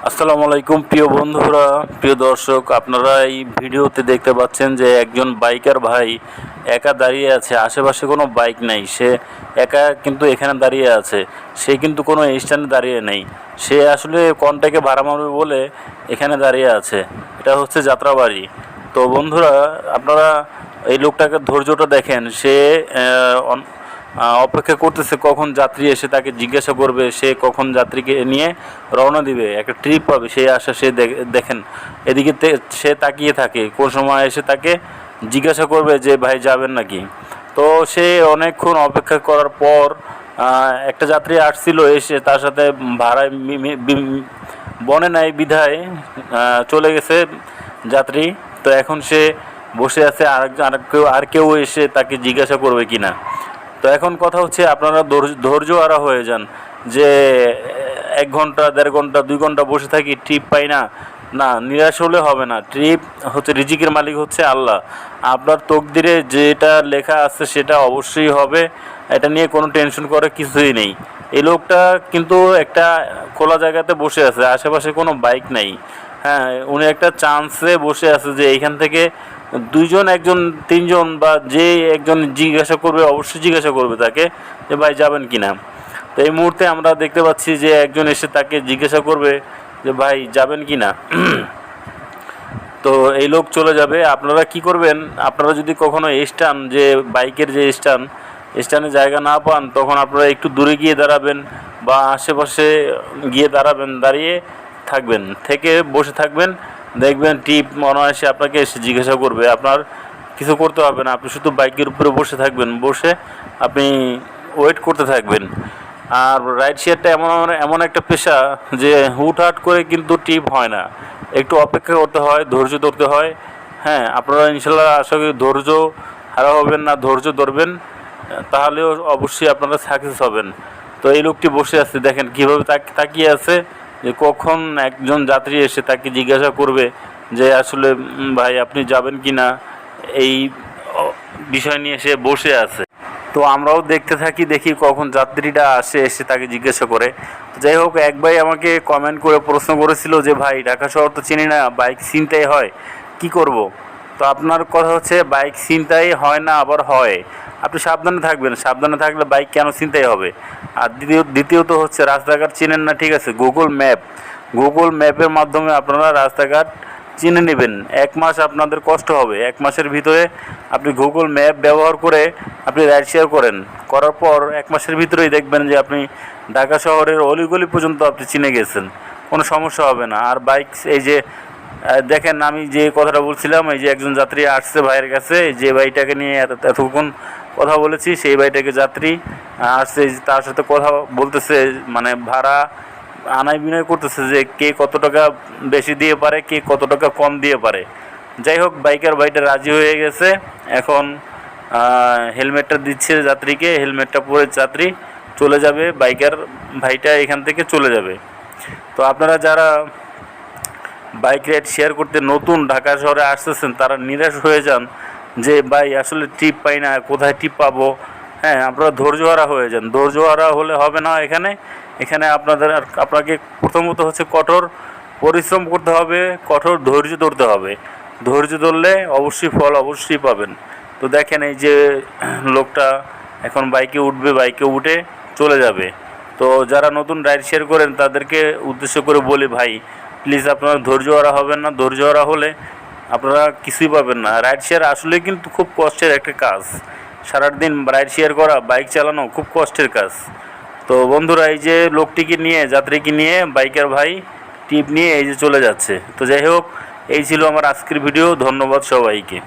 আসসালামু আলাইকুম প্রিয় বন্ধুরা, প্রিয় দর্শক। আপনারা এই ভিডিওতে দেখতে পাচ্ছেন যে একজন বাইকার ভাই একা দাঁড়িয়ে আছে। আশেপাশে কোনো বাইক নাই, সে একা কিন্তু এখানে দাঁড়িয়ে আছে। সে কিন্তু কোনো স্ট্যান্ডে দাঁড়িয়ে নেই, সে আসলে কন্টাক্টে ভাড়া মারবে বলে এখানে দাঁড়িয়ে আছে। এটা হচ্ছে যাত্রাবাড়ি। তো বন্ধুরা, আপনারা এই লোকটাকে ধৈর্যটা দেখেন। সে অপেক্ষা করতেছে কখন যাত্রী এসে তাকে জিজ্ঞাসা করবে, সে কখন যাত্রীকে নিয়ে রওনা দিবে, একটা ট্রিপ পাবে সেই আশা। সে দেখেন এদিকে সে তাকিয়ে থাকে কোন সময় এসে তাকে জিজ্ঞাসা করবে যে ভাই যাবেন নাকি। তো সে অনেকক্ষণ অপেক্ষা করার পর একটা যাত্রী আসছিল, এসে তার সাথে ভাড়ায় বনে নাই বিধায় চলে গেছে যাত্রী। তো এখন সে বসে আছে, আর কেউ এসে তাকে জিজ্ঞাসা করবে কিনা। তো এখন কথা হচ্ছে, আপনারা ধৈর্য হারা হয়ে যান যে 1 ঘন্টা 1.5 ঘন্টা 2 ঘন্টা বসে থাকি, ট্রিপ পাই না। না, নিরাশ হলে হবে না। ট্রিপ হচ্ছে, রিজিকের মালিক হচ্ছে আল্লাহ। আপনার তকদিরে যেটা লেখা আছে সেটা অবশ্যই হবে, এটা নিয়ে কোনো টেনশন করার কিছুই নেই। এই লোকটা কিন্তু একটা খোলা জায়গাতে বসে আছে, আশেপাশে কোনো বাইক নাই। হ্যাঁ, উনি একটা চান্সে বসে আছে যে এইখান থেকে 2 জন, 1 জন, 3 জন বা যে একজন জিজ্ঞাসা করবে, অবশ্যই জিজ্ঞাসা করবে তাকে যে ভাই যাবেন কি না। তো এই মুহূর্তে আমরা দেখতে পাচ্ছি যে একজন এসে তাকে জিজ্ঞাসা করবে যে ভাই যাবেন কি না। তো এই লোক চলে যাবে। আপনারা কি করবেন, আপনারা যদি কখনো স্ট্যান্ড, যে বাইকের যে স্ট্যান্ডে জায়গা না পান, তখন আপনারা একটু দূরে গিয়ে দাঁড়াবেন বা আশেপাশে গিয়ে দাঁড়াবেন, দাঁড়িয়ে থাকবেন, থেকে বসে থাকবেন। দেখবেন টিপ অনায়াসে আপনাকে এসে জিজ্ঞাসা করবে। আপনার কিছু করতে হবে না, আপনি শুধু বাইকের উপরে বসে থাকবেন, বসে আপনি ওয়েট করতে থাকবেন। আর রাইড শেয়ারটা এমন এমন একটা পেশা যে হুটহাট করে কিন্তু টিপ হয় না, একটু অপেক্ষা করতে হয়, ধৈর্য ধরতে হয়। হ্যাঁ, আপনারা ইনশাল্লাহ আশা করি ধৈর্য হারা হবেন না, ধৈর্য ধরবেন, তাহলেও অবশ্যই আপনারা সাকসেস হবেন। তো এই লোকটি বসে আছে, দেখেন কীভাবে তাকিয়ে আছে যে কখন একজন যাত্রী এসে তাকে জিজ্ঞাসা করবে যে আসলে ভাই আপনি যাবেন কি না, এই বিষয় নিয়ে সে বসে আছে। তো আমরাও দেখতে থাকি, দেখি কখন যাত্রীটা আসে, এসে তাকে জিজ্ঞাসা করে। যাই হোক, এক ভাই আমাকে কমেন্ট করে প্রশ্ন করেছিল যে ভাই ঢাকা শহর তো চিনি না, বাইক ছিনতাই হয়, কি করব। তো আপনার কথা হচ্ছে, বাইক ছিনতাই হয় না, আবার হয়। আপনি সাবধানে থাকবেন, সাবধানে থাকলে বাইক কেন ছিনতাই হবে। আর দ্বিতীয়ত হচ্ছে, রাস্তাঘাট চিনেন না, ঠিক আছে, গুগল ম্যাপের মাধ্যমে আপনারা রাস্তাঘাট চিনে নেবেন। 1 মাস আপনাদের কষ্ট হবে, 1 মাসের ভিতরে আপনি গুগল ম্যাপ ব্যবহার করে আপনি রাইড শেয়ার করার পর 1 মাসের ভিতরেই দেখবেন যে আপনি ঢাকা শহরের অলিগলি পর্যন্ত আপনি চিনে গেছেন, কোনো সমস্যা হবে না। আর বাইক, এই যে দেখেন আমি যে কথাটা বলছিলাম, এই যে একজন যাত্রী আসছে ভাইয়ের কাছে, যে ভাইটাকে নিয়ে এতক্ষণ কথা বলেছি, সেই ভাইটাকে যাত্রী আসছে, তার সাথে কথা বলতেছে, মানে ভাড়া আনাই বিনয় করতেছে যে কে কত টাকা বেশি দিয়ে পারে, কে কত টাকা কম দিয়ে পারে। যাই হোক, বাইকার ভাইটা রাজি হয়ে গেছে। এখন হেলমেটটা দিচ্ছে যাত্রীকে, হেলমেটটা পরে যাত্রী চলে যাবে, বাইকার ভাইটা এখান থেকে চলে যাবে। তো আপনারা যারা বাইক রাইড শেয়ার করতে নতুন ঢাকা শহরে আসতেছেন, তারা নিরাশ হয়ে যান যে ভাই আসলে টিপ পাই না, কোথায় টিপ পাবো। হ্যাঁ, আপনারা ধৈর্যহারা হয়ে যান। ধৈর্যহারা হলে হবে না। এখানে আপনাকে প্রথমত হচ্ছে কঠোর পরিশ্রম করতে হবে, কঠোর ধৈর্য ধরতে হবে। ধৈর্য ধরলে অবশ্যই ফল অবশ্যই পাবেন। তো দেখেন, এই যে লোকটা এখন বাইকে উঠবে, বাইকে উঠে চলে যাবে। তো যারা নতুন রাইড শেয়ার করেন তাদেরকে উদ্দেশ্য করে বলি, ভাই প্লিজ আপনারা ধৈর্যহারা হবেন না। ধৈর্যহারা হলে আপনারা কিছুই পাবেন না। রাইড শেয়ার আসলে কিন্তু খুব কষ্টের একটা কাজ। সারাদিন রাইড শেয়ার করা, বাইক চালানো খুব কষ্টের কাজ। তো বন্ধুরা, এই যে লোকটিকে নিয়ে, যাত্রীকে নিয়ে বাইকার ভাই টিপ নিয়ে এই যে চলে যাচ্ছে। তো যাই হোক, এই ছিল আমার আজকের ভিডিও। ধন্যবাদ সবাইকে।